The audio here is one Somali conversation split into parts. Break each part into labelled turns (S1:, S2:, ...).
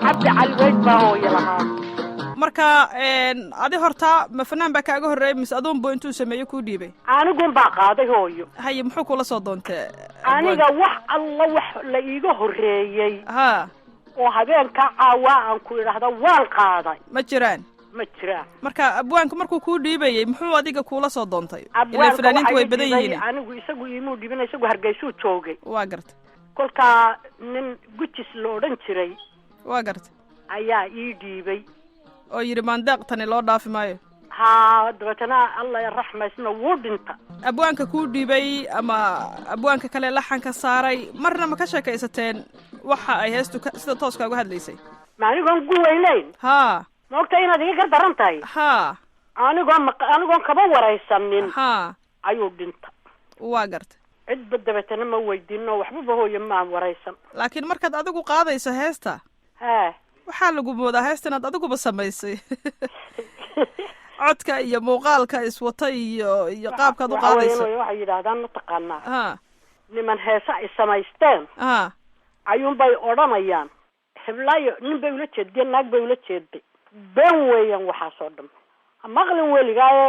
S1: عبد علويد باهو يلها
S2: marka adi horta ma fanaan baa kaaga horeeyay mis adoon boo intuu sameeyo ku dhiibay
S1: anigu baa qaaday hooyo
S2: haye muxuu kula soo doontay
S1: aniga wax alla wax la iiga horeeyay
S2: ha
S1: oo habeenka caawa aan ku yiraahdo waan qaaday
S2: ma jiraan marka abwaanku markuu ku dhiibayay muxuu adiga kula soo doontay
S1: ilaa
S2: fanaaniintu way badan yihiin
S1: anigu isagu iimu dhibinay isagu hargeysu joogay
S2: waa gartay
S1: kolka nin gujis loo dhan jiray
S2: waa gartay
S1: ayaa ii dhiibay
S2: oo yiri maandeeq tani loo dhaafi maayo
S1: ha dabatana Allah ya raxmaysna wuu dhinta
S2: abwaanka ku dhiibay ama abwaanka kale laxanka saaray marna ma ka sheekaysateen waxa ay heestu sida tooska uga hadlaysay
S1: maaligoon guweynayn
S2: ha
S1: moogta inaad iga daran tahay
S2: ha
S1: anigoon kaba waraysanin
S2: ha
S1: ayuu dhinta
S2: waa gartay
S1: cid dabatana ma weydiino waxba hooyo ma waraysan
S2: laakiin markaad adigu qaadayso heesta
S1: ha
S2: waxaa lagu moodaa heesta inaad adiguba samaysay codka iyo muuqaalka iswata iyo qaabkaad u qaadayso
S1: waxay yidhaahdaan mataqaanaa
S2: ha
S1: niman heesa ay samaysteen
S2: ha
S1: ayuunbay odhanayaan heblaayo nin bay ula jeediyeen naag bay ula jeeday been weeyaan waxaasoo dhan maqlin weligaaye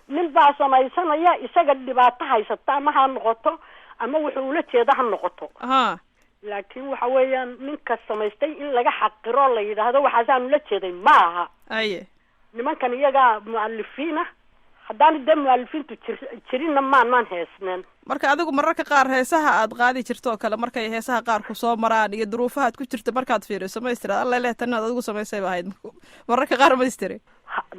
S1: nin baa samaysanaya isaga dhibaato haysata ama ha noqoto ama wuxuu ula jeeda ha noqoto
S2: ha
S1: laakiin waxa weeyaan ninka samaystay in laga xaqiro la yidhaahdo waxaasaan ula jeeday maaha
S2: aye
S1: nimankan iyaga mu'alifiina haddaan dee mu'alifiintu jirinna maan heesneen
S2: marka adigu mararka qaar heesaha aad qaadi jirto oo kale markay heesaha qaar ku soo maraan iyo duruufaha aad ku jirto markaad fiiriso ma istiraad alla ilaahay tan aad adigu samaysay baa ahayd mararka qaar ma istiri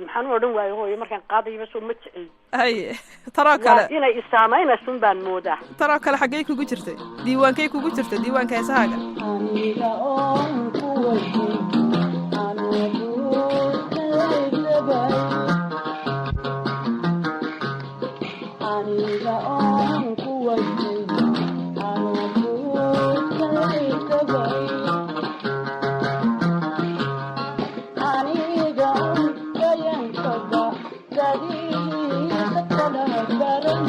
S1: maxaan odhan waayo hooyo markaan qaadayba soo ma jecel
S2: haye taroo kale
S1: inay isaameynaysun baan moodaa
S2: taroo kale xaggay kugu jirtay diiwaankay kugu jirtay diiwaanka heesahaaga
S1: aniga oon ku wajin anigu aniga oon ku wajin anigu aniga oon kayan kaba gadiisa kala baran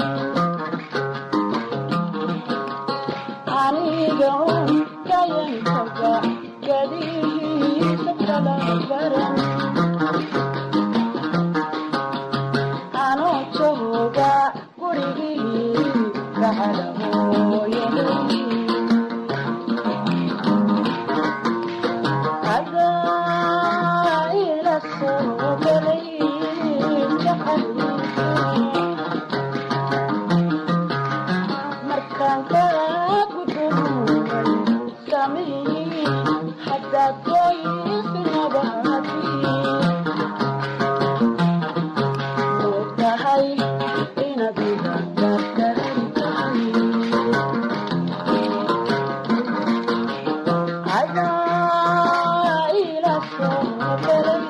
S1: aniga oon kayan kaba gadiisa kala baran anoo jooga gurigii gacala hooyaday adaa ila soo galay jaxaliisa markaan kaa gudubay samii haddaad goysnabaadii tahay inaad idadardaran tahay adaa ila soo galay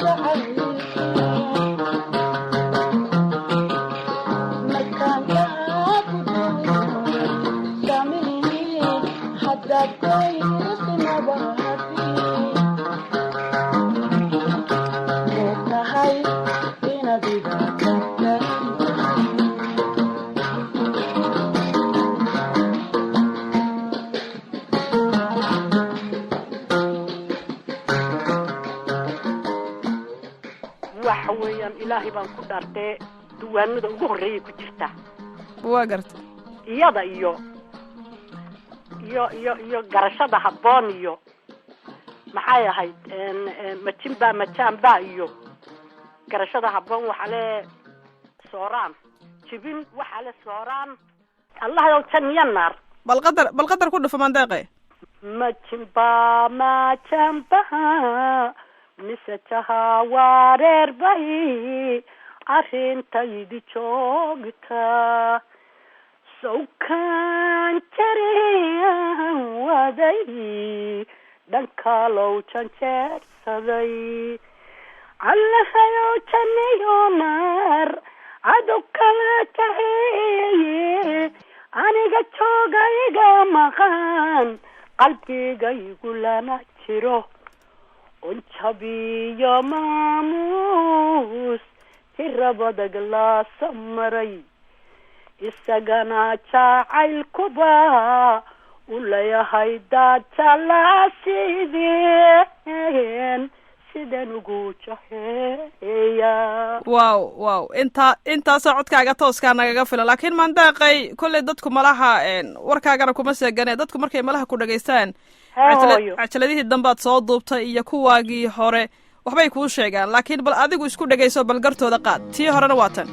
S1: jaxaliisa markaan kaa gudubay samii haddaad goysnabaadii tahay inaad idadardaran tahay waxa weeyaan ilaahay baan ku dhaartee duwaanada ugu horreeyay ku jirta
S2: waa gartay
S1: iyada iyo garashada habboon iyo maxay ahayd majaanba iyo garashada habboon waxa le sooraan jibin waxa le sooraan allah yow janiya naar
S2: bal qadar ku dhufo mandeeqe
S1: majamba mise jaha wareer bay arrintaydi joogta sawkaan jariyan waday dhankalow janjeersaday allahayow janiyo naar cadow kala jaheeye aniga joogayga maqan qalbigaygu lana jiro unjabiyo maamuus tirabadag laasa maray isagana jacaylkuba ulayahay daadsalaasideen sidan ugu jaheeya.
S2: wow intaasoo codkaaga tooskaa nagaga filan. laakiin maandaaqay kolley dadku malaha warkaagana kuma seegane. dadku markay malaha ku dhegaystaan cajaladihii dambaad soo duubtay iyo kuwaagii hore waxbay kuu sheegaan, laakiin bal adigu isku dhegayso bal gartooda qaad. tii horena waa tan.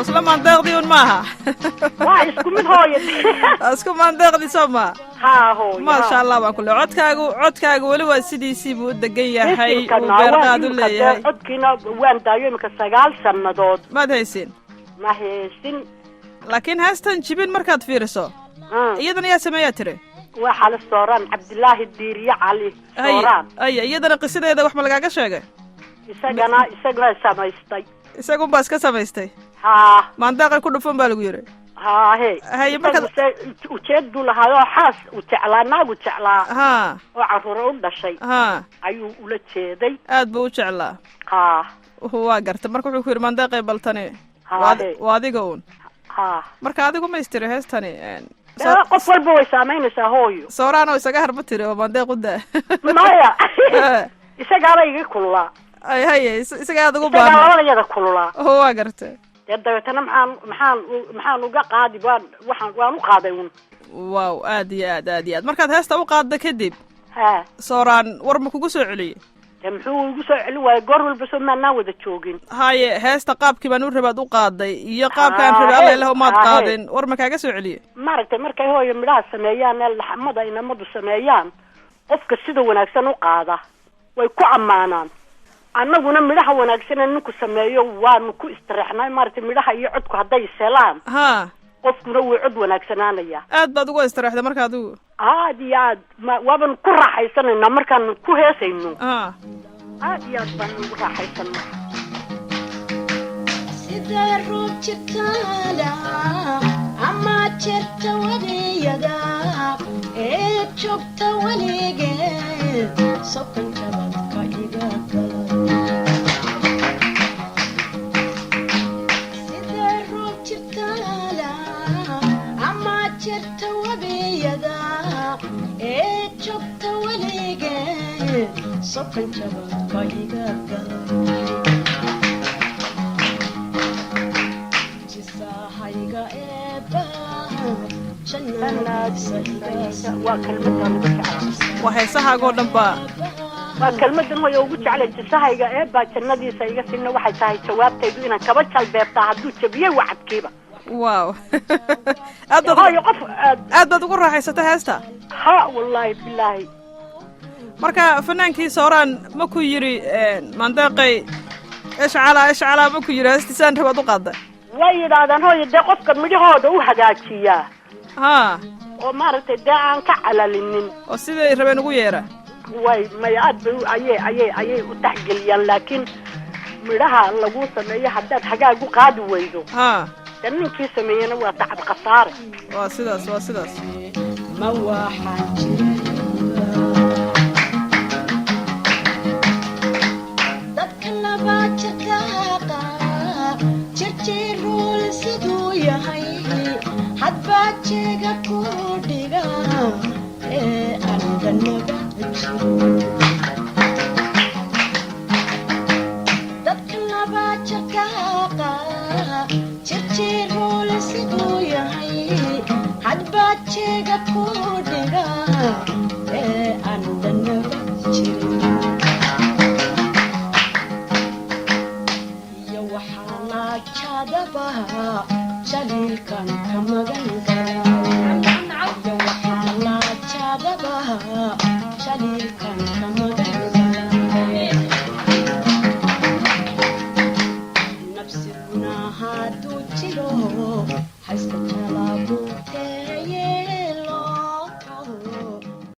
S2: isla maandeeqdii un maaha.
S1: waa isku mid hooyad.
S2: isku maandeeqdii soo maaha.
S1: haa hooyo
S2: maasha allah baan ku leeyahay. codkaagu weli waa sidiisii buu u degan yahay, uu beerqaad u leeyahay.
S1: codkiina waan daayo imika 9 sannadood.
S2: maad haysin?
S1: ma haysin.
S2: laakiin heestan jibin markaad fiiriso iyadan ayaa sameeyaa tiri.
S1: waa xala sooraan cabdilaahi diiriye cali sooraan.
S2: iyadana qisadeeda wax ma lagaaga sheegay?
S1: isagana samaystay.
S2: isagunbaa iska samaystay.
S1: haa
S2: maandaaqay ku dhufan baa lagu yidhi.
S1: haye markaad ujeedu lahaayoo xaas u jeclaa, naagu jeclaa oo carruura u dhashay ayuu ula jeeday.
S2: aad buu u jeclaa. waa garta. marka wuxuu ku yidhi maandaaqay baltani waa adiga uun. marka adigu ma istiri heestani?
S1: qof walba way saamaynaysaa hooyo.
S2: sooraanoo isaga harba tiri oo maandeeq u daa.
S1: maya isagaaba iga kululaa.
S2: haye isaga aad ugu baana.
S1: isagaa labadayada kululaa.
S2: waa garta.
S1: dee dabeetana maxaan uga qaadi waan u qaaday un.
S2: wow aad iyo aad markaad heesta u qaadda kadib sooraan war ma kugu soo celiyey?
S1: dee muxuu igu soo celin waayey? goor walba soo maanaan wada joogin.
S2: haye heesta qaabkii baan u rabaad u qaaday iyo qaabkaan rabay alla umaad qaadin, war ma kaaga soo celiyey?
S1: maaragtay markay hooyo midhaha sameeyaan ee laxmada inamadu sameeyaan, qofka sida wanaagsan u qaada way ku ammaanaan. annaguna midhaha wanaagsanee ninku sameeyo waanu ku istireexnay. maaragtay midhaha iyo codku hadday selaan qofkuna wuu cod wanaagsanaanaya.
S2: aad baad ugu istireexda marka adigu?
S1: aad iyo aad waaban ku raaxaysanaynaa markaanu ku heesayno. aad iyo aad baan ugu raaxaysana.
S3: sida ruug jirtaada ama jirta wadiyada ee joogta weligeed sokonka dadka iga gala.
S2: waa heesahaagoo dhan ba.
S1: waa kelmadan way ugu jeclay jisahayga eebaa jannadiisa iga sinna. waxay tahay jawaabtaydu inaan kaba jalbeebtaa hadduu jabiyey wacadkiiba.
S2: wow aad baad ugu raaxaysatay heesta?
S1: ha wallaahi bilaahi.
S2: marka fanaankii sooraan ma ku yidhi maandeeqay ishcalaa ma ku yidhi heestisaan rabaad u qaadda?
S1: way yidhaahdaan hooyo dee qofka midhahooda u hagaajiyaa. oo maaragtay dee aan ka calalinin
S2: oo siday rabeen ugu yeera.
S1: way maya aad bay ayay u taxgeliyaan. laakiin midhaha lagu sameeyo haddaad hagaag u qaadi weydo dee ninkii sameeyena waa tacab khasaare.
S2: waa sidaas
S3: ma waxaan jira dadka laba jirka jirjiruul siduu yahay hadbaa jeega ku dhiga aan dhanaba jiro dadka laba jakaaqa jirjiruul siduu yahay hadbaa jeega ku dhiga aan dhanaba jiro jaliilkan ka magan galay waxaa la jadabaha jaliilkan ka